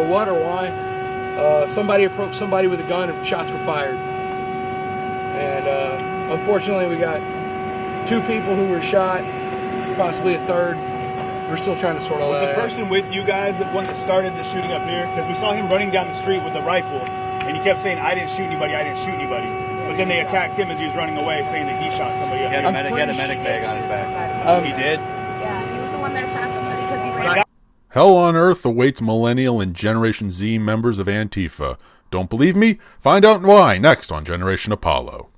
know what or why. Somebody approached somebody with a gun and shots were fired. And unfortunately, we got 2 people who were shot, possibly a third. We're still trying to sort all that out. Was the person with you guys the one that started the shooting up here? Because we saw him running down the street with a rifle, and he kept saying, "I didn't shoot anybody, I didn't shoot anybody." But then they attacked him as he was running away, saying that he shot somebody up here. He had a medic bag on his back. He did? Yeah, he was the one that shot somebody because he ran. Hell on earth awaits Millennial and Generation Z members of Antifa. Don't believe me? Find out why next on Generation Apollo.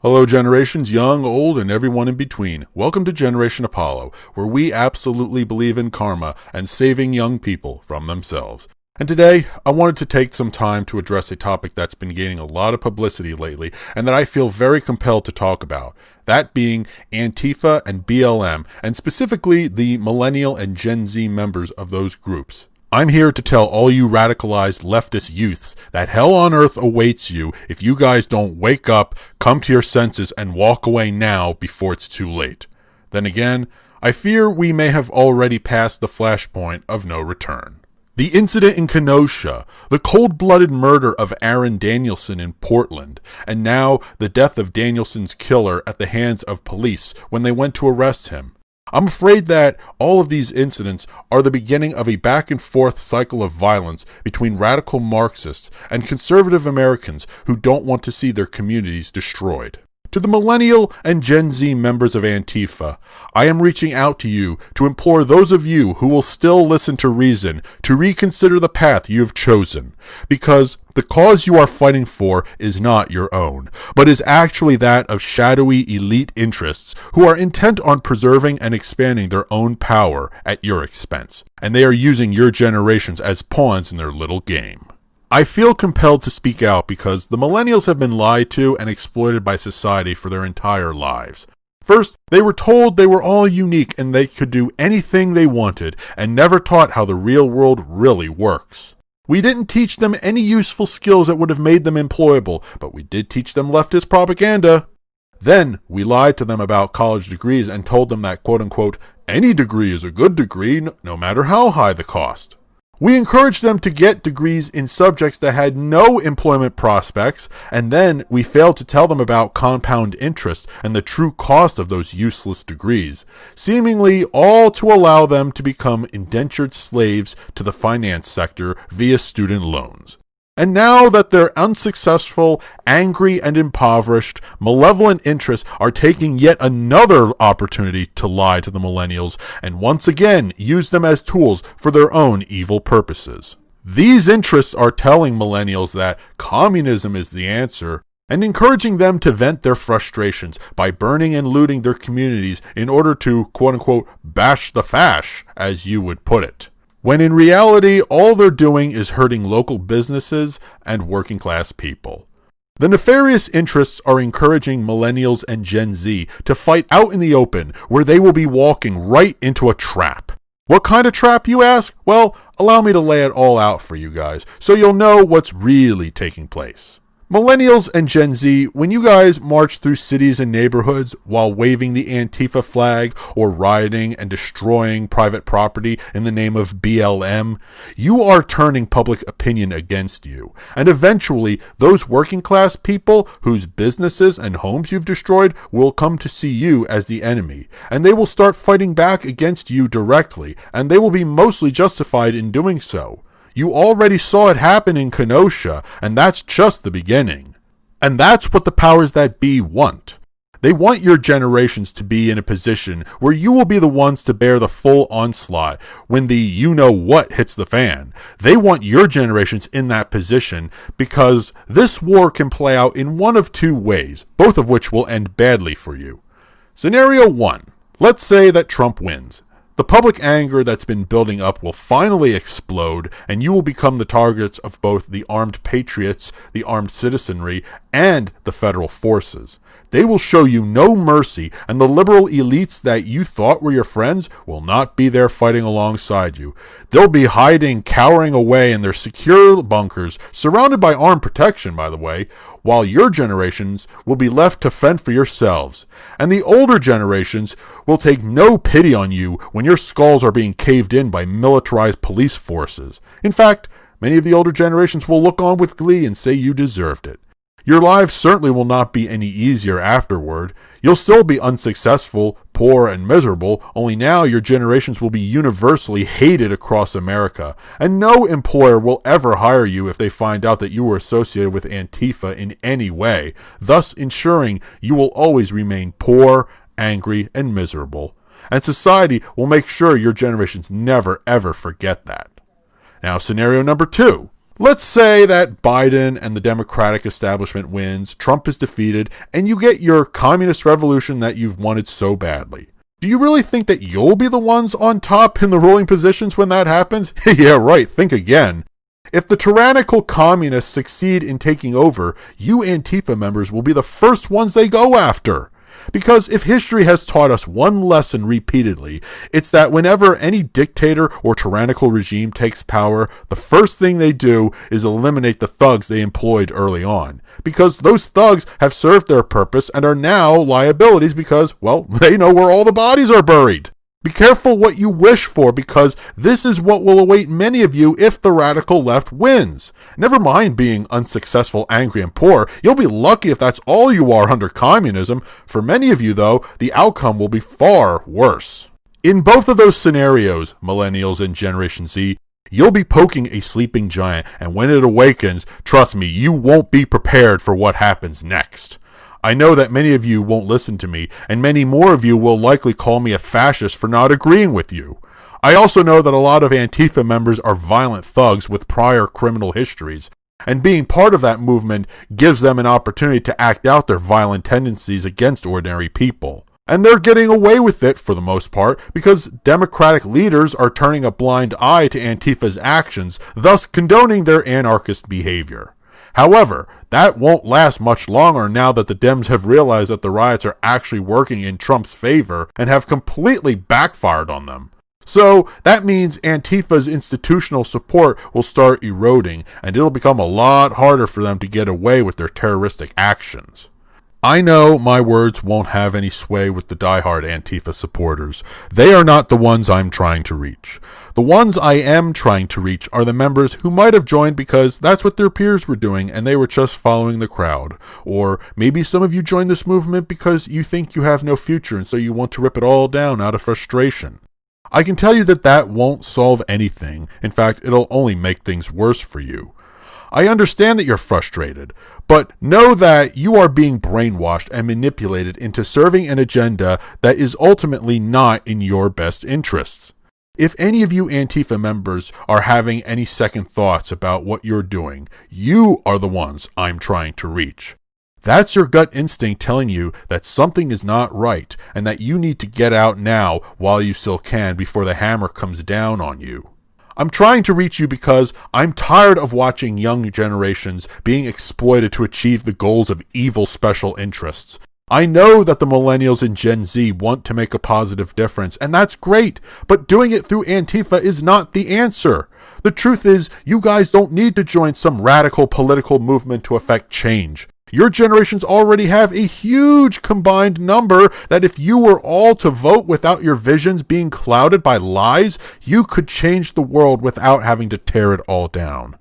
Hello generations, young, old, and everyone in between. Welcome to Generation Apollo, where we absolutely believe in karma and saving young people from themselves. And today, I wanted to take some time to address a topic that's been gaining a lot of publicity lately and that I feel very compelled to talk about. That being Antifa and BLM, and specifically the Millennial and Gen Z members of those groups. I'm here to tell all you radicalized leftist youths that hell on earth awaits you if you guys don't wake up, come to your senses, and walk away now before it's too late. Then again, I fear we may have already passed the flashpoint of no return. The incident in Kenosha, the cold-blooded murder of Aaron Danielson in Portland, and now the death of Danielson's killer at the hands of police when they went to arrest him. I'm afraid that all of these incidents are the beginning of a back-and-forth cycle of violence between radical Marxists and conservative Americans who don't want to see their communities destroyed. To the Millennial and Gen Z members of Antifa, I am reaching out to you to implore those of you who will still listen to reason to reconsider the path you have chosen, because the cause you are fighting for is not your own, but is actually that of shadowy elite interests who are intent on preserving and expanding their own power at your expense, and they are using your generations as pawns in their little game. I feel compelled to speak out because the millennials have been lied to and exploited by society for their entire lives. First, they were told they were all unique and they could do anything they wanted, and never taught how the real world really works. We didn't teach them any useful skills that would have made them employable, but we did teach them leftist propaganda. Then, we lied to them about college degrees and told them that, quote-unquote, any degree is a good degree, no matter how high the cost. We encouraged them to get degrees in subjects that had no employment prospects, and then we failed to tell them about compound interest and the true cost of those useless degrees, seemingly all to allow them to become indentured slaves to the finance sector via student loans. And now that their unsuccessful, angry, and impoverished, malevolent interests are taking yet another opportunity to lie to the millennials and once again use them as tools for their own evil purposes. These interests are telling millennials that communism is the answer and encouraging them to vent their frustrations by burning and looting their communities in order to, quote-unquote, bash the fash, as you would put it. When in reality, all they're doing is hurting local businesses and working class people. The nefarious interests are encouraging millennials and Gen Z to fight out in the open, where they will be walking right into a trap. What kind of trap, you ask? Well, allow me to lay it all out for you guys, so you'll know what's really taking place. Millennials and Gen Z, when you guys march through cities and neighborhoods while waving the Antifa flag or rioting and destroying private property in the name of BLM, you are turning public opinion against you. And eventually, those working class people whose businesses and homes you've destroyed will come to see you as the enemy. And they will start fighting back against you directly, and they will be mostly justified in doing so. You already saw it happen in Kenosha, and that's just the beginning. And that's what the powers that be want. They want your generations to be in a position where you will be the ones to bear the full onslaught when the you-know-what hits the fan. They want your generations in that position because this war can play out in one of two ways, both of which will end badly for you. Scenario 1. Let's say that Trump wins. The public anger that's been building up will finally explode, and you will become the targets of both the armed patriots, the armed citizenry, and the federal forces. They will show you no mercy, and the liberal elites that you thought were your friends will not be there fighting alongside you. They'll be hiding, cowering away in their secure bunkers, surrounded by armed protection, by the way, while your generations will be left to fend for yourselves. And the older generations will take no pity on you when your skulls are being caved in by militarized police forces. In fact, many of the older generations will look on with glee and say you deserved it. Your lives certainly will not be any easier afterward. You'll still be unsuccessful, poor, and miserable, only now your generations will be universally hated across America, and no employer will ever hire you if they find out that you were associated with Antifa in any way, thus ensuring you will always remain poor, angry, and miserable. And society will make sure your generations never ever forget that. Now, scenario number 2. Let's say that Biden and the Democratic establishment wins, Trump is defeated, and you get your communist revolution that you've wanted so badly. Do you really think that you'll be the ones on top in the ruling positions when that happens? Yeah, right, think again. If the tyrannical communists succeed in taking over, you Antifa members will be the first ones they go after. Because if history has taught us one lesson repeatedly, it's that whenever any dictator or tyrannical regime takes power, the first thing they do is eliminate the thugs they employed early on. Because those thugs have served their purpose and are now liabilities because, well, they know where all the bodies are buried. Be careful what you wish for, because this is what will await many of you if the radical left wins. Never mind being unsuccessful, angry, and poor. You'll be lucky if that's all you are under communism. For many of you, though, the outcome will be far worse. In both of those scenarios, Millennials and Generation Z, you'll be poking a sleeping giant, and when it awakens, trust me, you won't be prepared for what happens next. I know that many of you won't listen to me, and many more of you will likely call me a fascist for not agreeing with you. I also know that a lot of Antifa members are violent thugs with prior criminal histories, and being part of that movement gives them an opportunity to act out their violent tendencies against ordinary people. And they're getting away with it for the most part because Democratic leaders are turning a blind eye to Antifa's actions, thus condoning their anarchist behavior. However, that won't last much longer now that the Dems have realized that the riots are actually working in Trump's favor and have completely backfired on them. So that means Antifa's institutional support will start eroding, and it'll become a lot harder for them to get away with their terroristic actions. I know my words won't have any sway with the diehard Antifa supporters. They are not the ones I'm trying to reach. The ones I am trying to reach are the members who might have joined because that's what their peers were doing and they were just following the crowd. Or maybe some of you joined this movement because you think you have no future and so you want to rip it all down out of frustration. I can tell you that that won't solve anything. In fact, it'll only make things worse for you. I understand that you're frustrated, but know that you are being brainwashed and manipulated into serving an agenda that is ultimately not in your best interests. If any of you Antifa members are having any second thoughts about what you're doing, you are the ones I'm trying to reach. That's your gut instinct telling you that something is not right and that you need to get out now while you still can before the hammer comes down on you. I'm trying to reach you because I'm tired of watching young generations being exploited to achieve the goals of evil special interests. I know that the Millennials and Gen Z want to make a positive difference, and that's great, but doing it through Antifa is not the answer. The truth is, you guys don't need to join some radical political movement to effect change. Your generations already have a huge combined number that if you were all to vote without your visions being clouded by lies, you could change the world without having to tear it all down.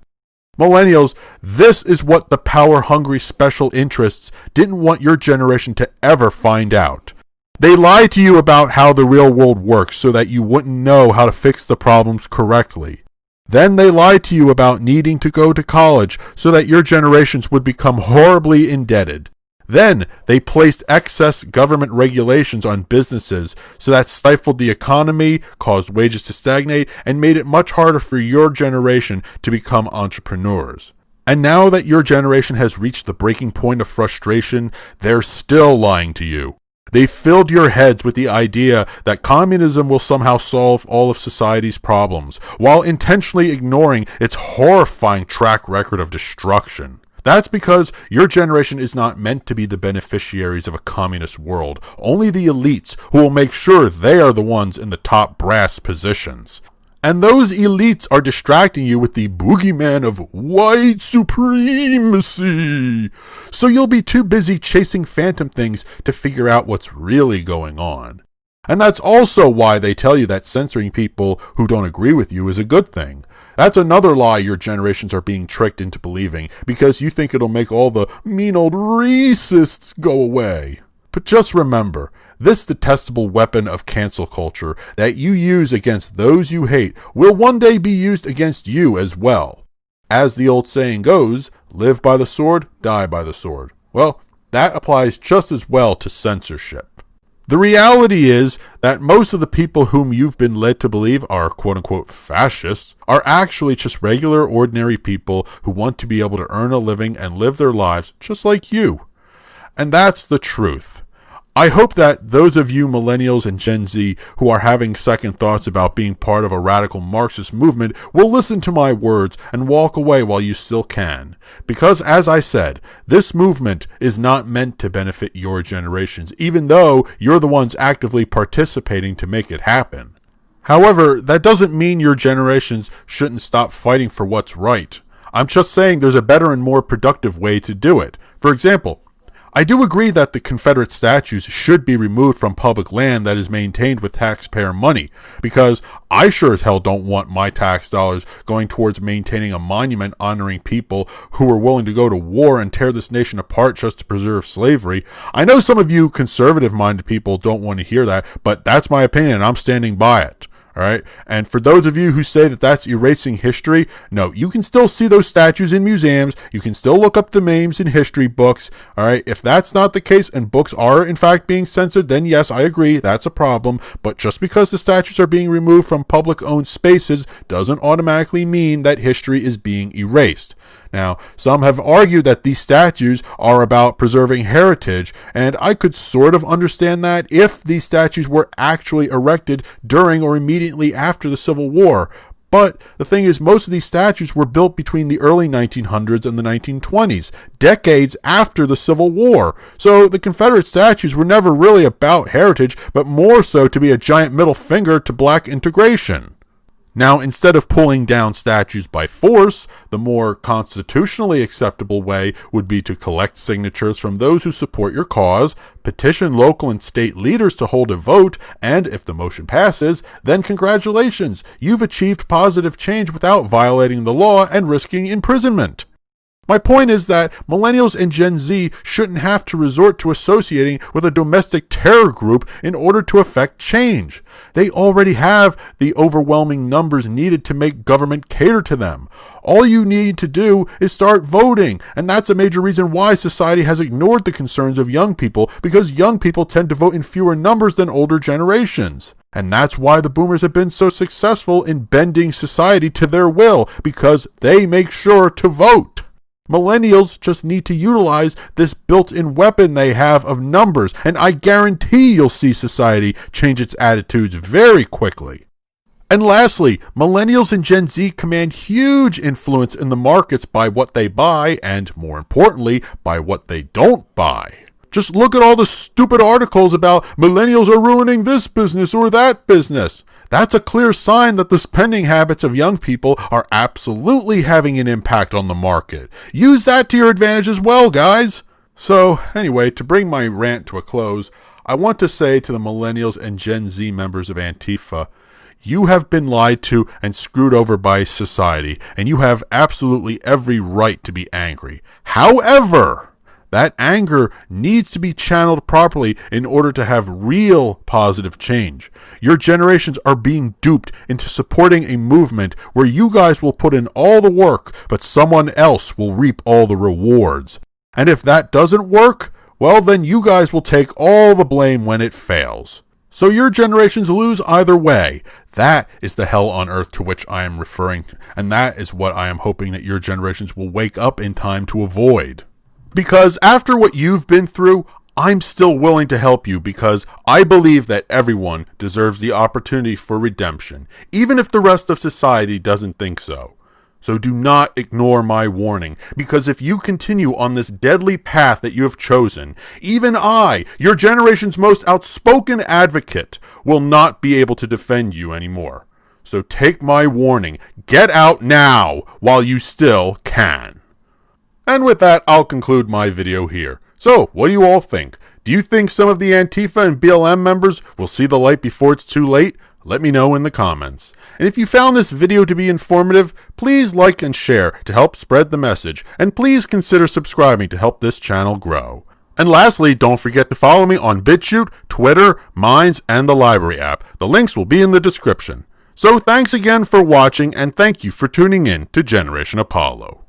Millennials, this is what the power-hungry special interests didn't want your generation to ever find out. They lied to you about how the real world works so that you wouldn't know how to fix the problems correctly. Then they lied to you about needing to go to college so that your generations would become horribly indebted. Then they placed excess government regulations on businesses so that stifled the economy, caused wages to stagnate, and made it much harder for your generation to become entrepreneurs. And now that your generation has reached the breaking point of frustration, they're still lying to you. They filled your heads with the idea that communism will somehow solve all of society's problems, while intentionally ignoring its horrifying track record of destruction. That's because your generation is not meant to be the beneficiaries of a communist world, only the elites who will make sure they are the ones in the top brass positions. And those elites are distracting you with the boogeyman of white supremacy. So you'll be too busy chasing phantom things to figure out what's really going on. And that's also why they tell you that censoring people who don't agree with you is a good thing. That's another lie your generations are being tricked into believing, because you think it'll make all the mean old racists go away. But just remember, this detestable weapon of cancel culture that you use against those you hate will one day be used against you as well. As the old saying goes, live by the sword, die by the sword. Well, that applies just as well to censorship. The reality is that most of the people whom you've been led to believe are quote-unquote fascists are actually just regular, ordinary people who want to be able to earn a living and live their lives just like you. And that's the truth. I hope that those of you millennials and Gen Z who are having second thoughts about being part of a radical Marxist movement will listen to my words and walk away while you still can. Because, as I said, this movement is not meant to benefit your generations, even though you're the ones actively participating to make it happen. However, that doesn't mean your generations shouldn't stop fighting for what's right. I'm just saying there's a better and more productive way to do it. For example, I do agree that the Confederate statues should be removed from public land that is maintained with taxpayer money, because I sure as hell don't want my tax dollars going towards maintaining a monument honoring people who were willing to go to war and tear this nation apart just to preserve slavery. I know some of you conservative-minded people don't want to hear that, but that's my opinion and I'm standing by it. All right. And for those of you who say that that's erasing history, no, you can still see those statues in museums. You can still look up the names in history books. All right. If that's not the case and books are in fact being censored, then yes, I agree. That's a problem. But just because the statues are being removed from public owned spaces doesn't automatically mean that history is being erased. Now, some have argued that these statues are about preserving heritage, and I could sort of understand that if these statues were actually erected during or immediately after the Civil War. But the thing is, most of these statues were built between the early 1900s and the 1920s, decades after the Civil War. So the Confederate statues were never really about heritage, but more so to be a giant middle finger to black integration. Now, instead of pulling down statues by force, the more constitutionally acceptable way would be to collect signatures from those who support your cause, petition local and state leaders to hold a vote, and if the motion passes, then congratulations, you've achieved positive change without violating the law and risking imprisonment. My point is that millennials and Gen Z shouldn't have to resort to associating with a domestic terror group in order to effect change. They already have the overwhelming numbers needed to make government cater to them. All you need to do is start voting, and that's a major reason why society has ignored the concerns of young people, because young people tend to vote in fewer numbers than older generations. And that's why the boomers have been so successful in bending society to their will, because they make sure to vote. Millennials just need to utilize this built-in weapon they have of numbers, and I guarantee you'll see society change its attitudes very quickly. And lastly, millennials and Gen Z command huge influence in the markets by what they buy, and more importantly, by what they don't buy. Just look at all the stupid articles about millennials are ruining this business or that business. That's a clear sign that the spending habits of young people are absolutely having an impact on the market. Use that to your advantage as well, guys. So, anyway, to bring my rant to a close, I want to say to the millennials and Gen Z members of Antifa, you have been lied to and screwed over by society, and you have absolutely every right to be angry. However, that anger needs to be channeled properly in order to have real positive change. Your generations are being duped into supporting a movement where you guys will put in all the work, but someone else will reap all the rewards. And if that doesn't work, well, then you guys will take all the blame when it fails. So your generations lose either way. That is the hell on earth to which I am referring, and that is what I am hoping that your generations will wake up in time to avoid. Because after what you've been through, I'm still willing to help you because I believe that everyone deserves the opportunity for redemption, even if the rest of society doesn't think so. So do not ignore my warning, because if you continue on this deadly path that you have chosen, even I, your generation's most outspoken advocate, will not be able to defend you anymore. So take my warning. Get out now while you still can. And with that, I'll conclude my video here. So, what do you all think? Do you think some of the Antifa and BLM members will see the light before it's too late? Let me know in the comments. And if you found this video to be informative, please like and share to help spread the message. And please consider subscribing to help this channel grow. And lastly, don't forget to follow me on BitChute, Twitter, Minds, and the Library app. The links will be in the description. So thanks again for watching, and thank you for tuning in to Generation Apollo.